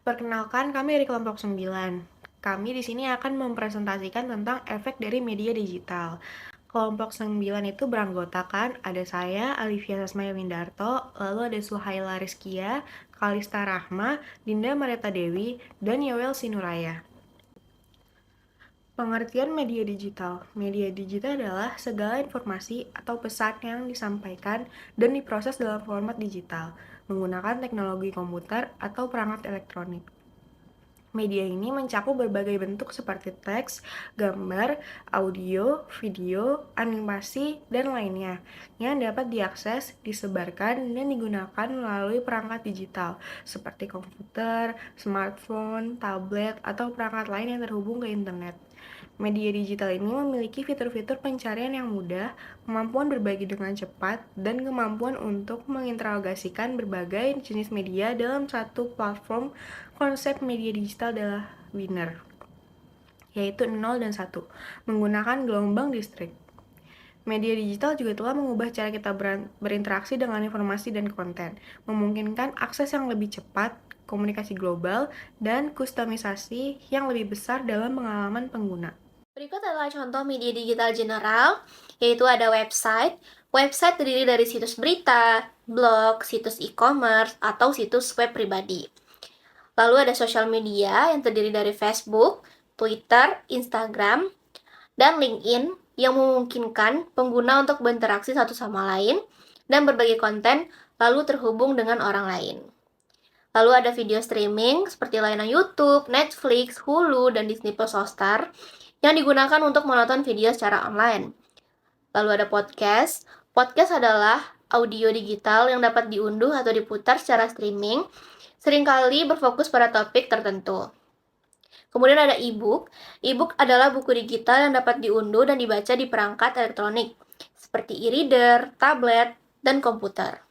Perkenalkan, kami dari kelompok 9. Kami di sini akan mempresentasikan tentang efek dari media digital. Kelompok 9 itu beranggotakan ada saya, Alivia Sasmaya Windarto, lalu ada Suhaila Rizkia, Kalista Rahma, Dinda Mareta Dewi, dan Yowel Sinuraya. Pengertian media digital. Media digital adalah segala informasi atau pesan yang disampaikan dan diproses dalam format digital, menggunakan teknologi komputer atau perangkat elektronik. Media ini mencakup berbagai bentuk seperti teks, gambar, audio, video, animasi, dan lainnya yang dapat diakses, disebarkan, dan digunakan melalui perangkat digital seperti komputer, smartphone, tablet, atau perangkat lain yang terhubung ke internet. Media digital ini memiliki fitur-fitur pencarian yang mudah, kemampuan berbagi dengan cepat, dan kemampuan untuk mengintegrasikan berbagai jenis media dalam satu platform. Konsep media digital adalah winner, yaitu 0 dan 1, menggunakan gelombang distrik. Media digital juga telah mengubah cara kita berinteraksi dengan informasi dan konten, memungkinkan akses yang lebih cepat, komunikasi global, dan kustomisasi yang lebih besar dalam pengalaman pengguna. Berikut adalah contoh media digital general, yaitu ada website. Website terdiri dari situs berita, blog, situs e-commerce, atau situs web pribadi. Lalu ada sosial media yang terdiri dari Facebook, Twitter, Instagram, dan LinkedIn yang memungkinkan pengguna untuk berinteraksi satu sama lain dan berbagi konten lalu terhubung dengan orang lain. Lalu ada video streaming seperti layanan YouTube, Netflix, Hulu, dan Disney Plus Hotstar yang digunakan untuk menonton video secara online. Lalu ada podcast. Podcast adalah audio digital yang dapat diunduh atau diputar secara streaming, seringkali berfokus pada topik tertentu. Kemudian ada e-book. E-book adalah buku digital yang dapat diunduh dan dibaca di perangkat elektronik, seperti e-reader, tablet, dan komputer.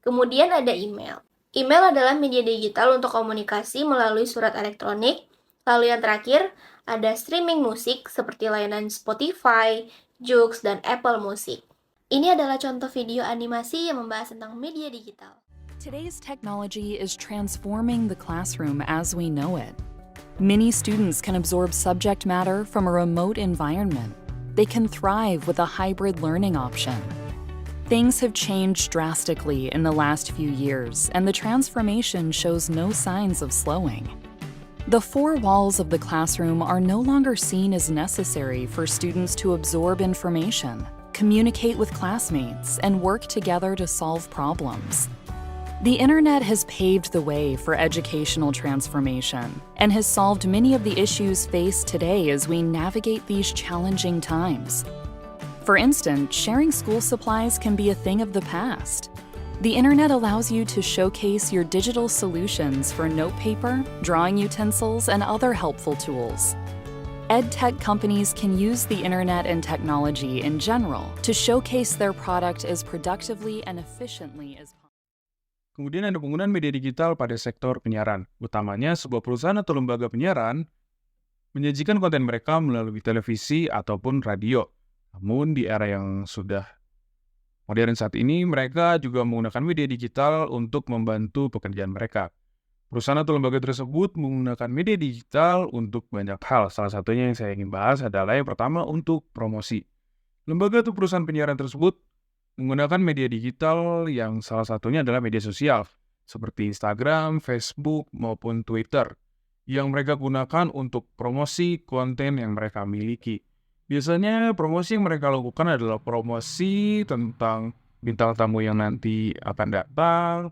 Kemudian ada email. Email adalah media digital untuk komunikasi melalui surat elektronik. Lalu yang terakhir, ada streaming musik seperti layanan Spotify, Joox, dan Apple Music. Ini adalah contoh video animasi yang membahas tentang media digital. Today's technology is transforming the classroom as we know it. Many students can absorb subject matter from a remote environment. They can thrive with a hybrid learning option. Things have changed drastically in the last few years, and the transformation shows no signs of slowing. The four walls of the classroom are no longer seen as necessary for students to absorb information, communicate with classmates, and work together to solve problems. The internet has paved the way for educational transformation and has solved many of the issues faced today as we navigate these challenging times. For instance, sharing school supplies can be a thing of the past. The internet allows you to showcase your digital solutions for notepaper, drawing utensils, and other helpful tools. EdTech companies can use the internet and technology in general to showcase their product as productively and efficiently as possible. Kemudian ada penggunaan media digital pada sektor penyiaran, utamanya sebuah perusahaan atau lembaga penyiaran menyajikan konten mereka melalui televisi ataupun radio. Namun di era yang sudah modern saat ini, mereka juga menggunakan media digital untuk membantu pekerjaan mereka. Perusahaan atau lembaga tersebut menggunakan media digital untuk banyak hal. Salah satunya yang saya ingin bahas adalah yang pertama untuk promosi. Lembaga atau perusahaan penyiaran tersebut menggunakan media digital yang salah satunya adalah media sosial, seperti Instagram, Facebook, maupun Twitter, yang mereka gunakan untuk promosi konten yang mereka miliki. Biasanya promosi yang mereka lakukan adalah promosi tentang bintang tamu yang nanti akan datang,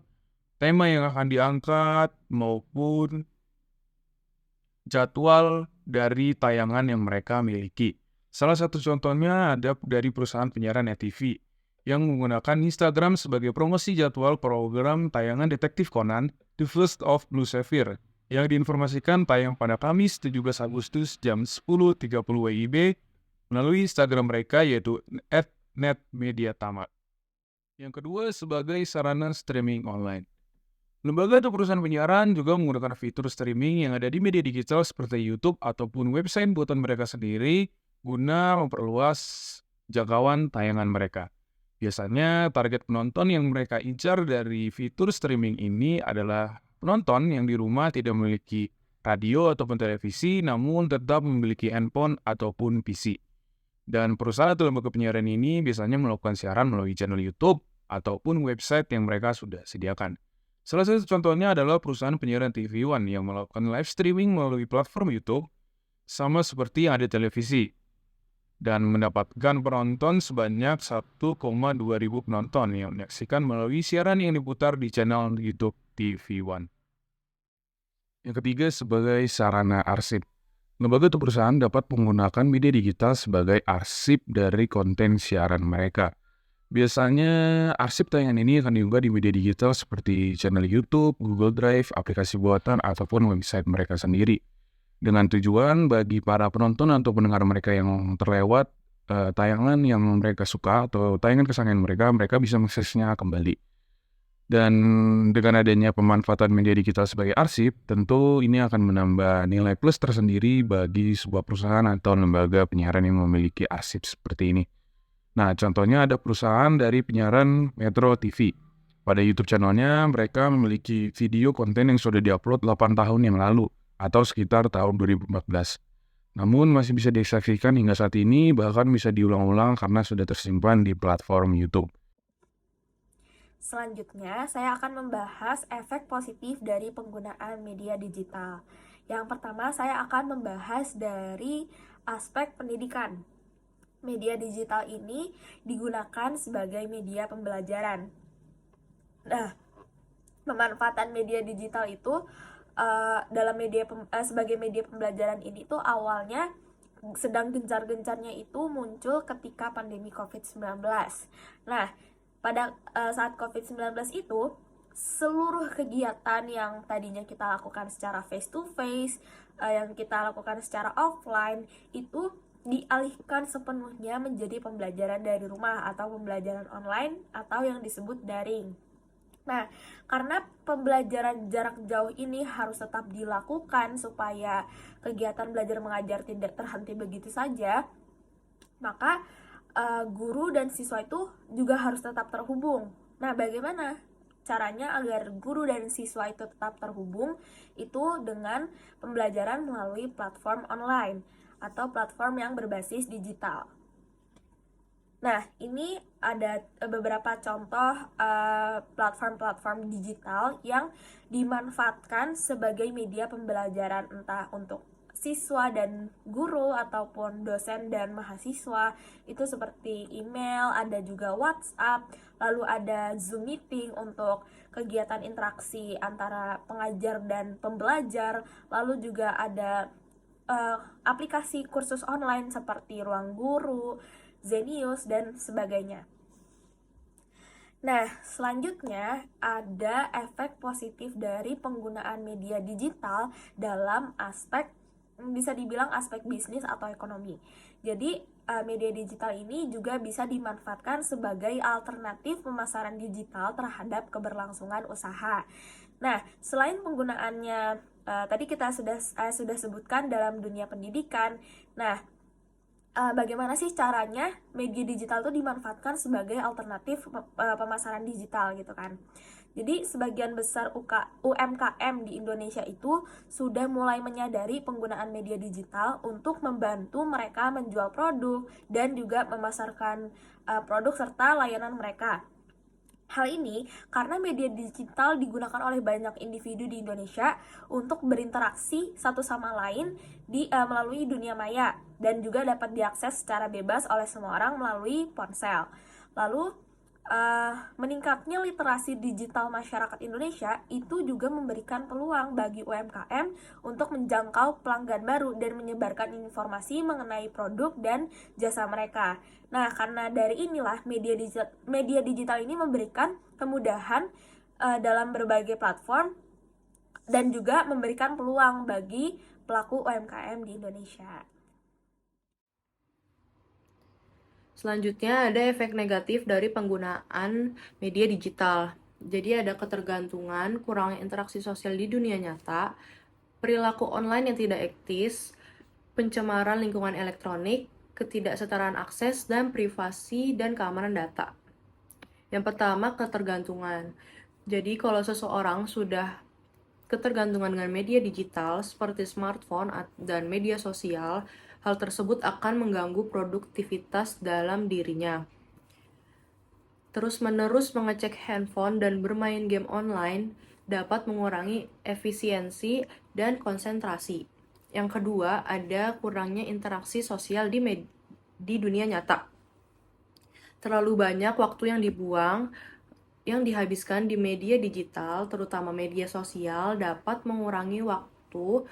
tema yang akan diangkat, maupun jadwal dari tayangan yang mereka miliki. Salah satu contohnya ada dari perusahaan penyiaran NetTV yang menggunakan Instagram sebagai promosi jadwal program tayangan Detektif Conan, The First of Blue Sapphire, yang diinformasikan tayang pada Kamis 17 Agustus jam 10.30 WIB melalui Instagram mereka yaitu @netmediatamat. Yang kedua, sebagai sarana streaming online. Lembaga atau perusahaan penyiaran juga menggunakan fitur streaming yang ada di media digital seperti YouTube ataupun website buatan mereka sendiri guna memperluas jangkauan tayangan mereka. Biasanya target penonton yang mereka incar dari fitur streaming ini adalah penonton yang di rumah tidak memiliki radio ataupun televisi, namun tetap memiliki handphone ataupun PC. Dan perusahaan atau lembaga penyiaran ini biasanya melakukan siaran melalui channel YouTube ataupun website yang mereka sudah sediakan. Salah satu contohnya adalah perusahaan penyiaran TV One yang melakukan live streaming melalui platform YouTube, sama seperti yang ada di televisi, dan mendapatkan penonton sebanyak 1,2 ribu penonton yang menyaksikan melalui siaran yang diputar di channel YouTube TV One. Yang ketiga, sebagai sarana arsip. Lembaga atau perusahaan dapat menggunakan media digital sebagai arsip dari konten siaran mereka. Biasanya arsip tayangan ini akan diunggah di media digital seperti channel YouTube, Google Drive, aplikasi buatan, ataupun website mereka sendiri. Dengan tujuan bagi para penonton atau pendengar mereka yang terlewat tayangan yang mereka suka atau tayangan kesayangan mereka, mereka bisa mengaksesnya kembali. Dan dengan adanya pemanfaatan media digital sebagai arsip, tentu ini akan menambah nilai plus tersendiri bagi sebuah perusahaan atau lembaga penyiaran yang memiliki arsip seperti ini. Nah, contohnya ada perusahaan dari penyiaran Metro TV. Pada YouTube channelnya, mereka memiliki video konten yang sudah diupload 8 tahun yang lalu, atau sekitar tahun 2014. Namun masih bisa disaksikan hingga saat ini, bahkan bisa diulang-ulang karena sudah tersimpan di platform YouTube. Selanjutnya, saya akan membahas efek positif dari penggunaan media digital. Yang pertama, saya akan membahas dari aspek pendidikan. Media digital ini digunakan sebagai media pembelajaran. Nah, pemanfaatan media digital itu sebagai media pembelajaran ini tuh awalnya sedang gencar-gencarnya itu muncul ketika pandemi COVID-19. Nah, pada saat COVID-19 itu, seluruh kegiatan yang tadinya kita lakukan secara face-to-face, yang kita lakukan secara offline, itu dialihkan sepenuhnya menjadi pembelajaran dari rumah atau pembelajaran online atau yang disebut daring. Nah, karena pembelajaran jarak jauh ini harus tetap dilakukan supaya kegiatan belajar mengajar tidak terhenti begitu saja, maka guru dan siswa itu juga harus tetap terhubung. Nah, bagaimana caranya agar guru dan siswa itu tetap terhubung? Itu dengan pembelajaran melalui platform online atau platform yang berbasis digital. Nah, ini ada beberapa contoh platform-platform digital yang dimanfaatkan sebagai media pembelajaran, entah untuk siswa dan guru ataupun dosen dan mahasiswa. Itu seperti email, ada juga WhatsApp, lalu ada Zoom meeting untuk kegiatan interaksi antara pengajar dan pembelajar, lalu juga ada aplikasi kursus online seperti Ruang Guru, Zenius, dan sebagainya. Nah, selanjutnya ada efek positif dari penggunaan media digital dalam aspek, bisa dibilang aspek bisnis atau ekonomi. Jadi, media digital ini juga bisa dimanfaatkan sebagai alternatif pemasaran digital terhadap keberlangsungan usaha. Nah, selain penggunaannya, tadi kita sudah sebutkan dalam dunia pendidikan. Nah, bagaimana sih caranya media digital itu dimanfaatkan sebagai alternatif pemasaran digital gitu kan. Jadi sebagian besar UMKM di Indonesia itu sudah mulai menyadari penggunaan media digital untuk membantu mereka menjual produk dan juga memasarkan produk serta layanan mereka. Hal ini karena media digital digunakan oleh banyak individu di Indonesia untuk berinteraksi satu sama lain melalui dunia maya dan juga dapat diakses secara bebas oleh semua orang melalui ponsel. Lalu, meningkatnya literasi digital masyarakat Indonesia itu juga memberikan peluang bagi UMKM untuk menjangkau pelanggan baru dan menyebarkan informasi mengenai produk dan jasa mereka. Nah, karena dari inilah media digital ini memberikan kemudahan dalam berbagai platform dan juga memberikan peluang bagi pelaku UMKM di Indonesia. Selanjutnya ada efek negatif dari penggunaan media digital. Jadi ada ketergantungan, kurangnya interaksi sosial di dunia nyata, perilaku online yang tidak etis, pencemaran lingkungan elektronik, ketidaksetaraan akses dan privasi dan keamanan data. Yang pertama, ketergantungan. Jadi kalau seseorang sudah ketergantungan dengan media digital seperti smartphone dan media sosial, hal tersebut akan mengganggu produktivitas dalam dirinya. Terus-menerus mengecek handphone dan bermain game online dapat mengurangi efisiensi dan konsentrasi. Yang kedua, ada kurangnya interaksi sosial di dunia nyata. Terlalu banyak waktu yang dihabiskan di media digital, terutama media sosial, dapat mengurangi waktu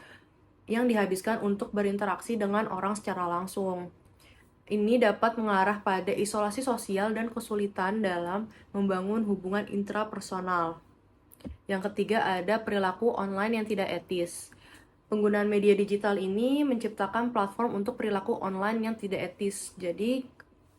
yang dihabiskan untuk berinteraksi dengan orang secara langsung. Ini dapat mengarah pada isolasi sosial dan kesulitan dalam membangun hubungan intrapersonal. Yang ketiga, ada perilaku online yang tidak etis. Penggunaan media digital ini menciptakan platform untuk perilaku online yang tidak etis. Jadi,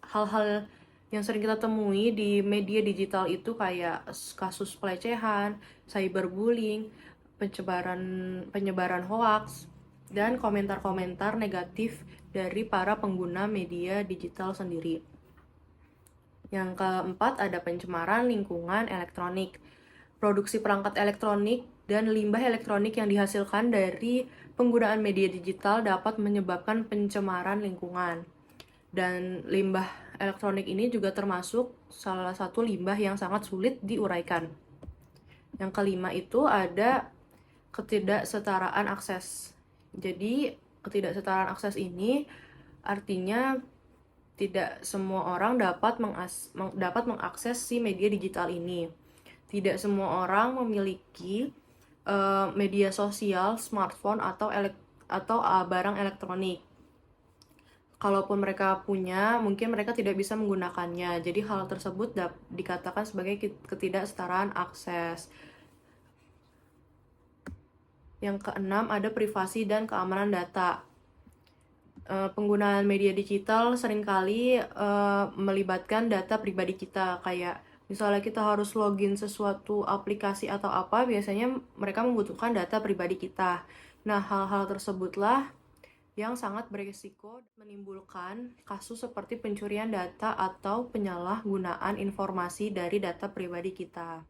hal-hal yang sering kita temui di media digital itu kayak kasus pelecehan, cyberbullying, penyebaran hoaks, dan komentar-komentar negatif dari para pengguna media digital sendiri. Yang keempat, ada pencemaran lingkungan elektronik. Produksi perangkat elektronik dan limbah elektronik yang dihasilkan dari penggunaan media digital dapat menyebabkan pencemaran lingkungan. Dan limbah elektronik ini juga termasuk salah satu limbah yang sangat sulit diuraikan. Yang kelima itu ada ketidaksetaraan akses. Jadi, ketidaksetaraan akses ini artinya tidak semua orang dapat mengakses si media digital ini. Tidak semua orang memiliki media sosial, smartphone atau barang elektronik. Kalaupun mereka punya, mungkin mereka tidak bisa menggunakannya. Jadi hal tersebut dikatakan sebagai ketidaksetaraan akses. Yang keenam, ada privasi dan keamanan data. Penggunaan media digital seringkali melibatkan data pribadi kita, kayak misalnya kita harus login sesuatu aplikasi atau apa, biasanya mereka membutuhkan data pribadi kita. Nah, hal-hal tersebutlah yang sangat berisiko menimbulkan kasus seperti pencurian data atau penyalahgunaan informasi dari data pribadi kita.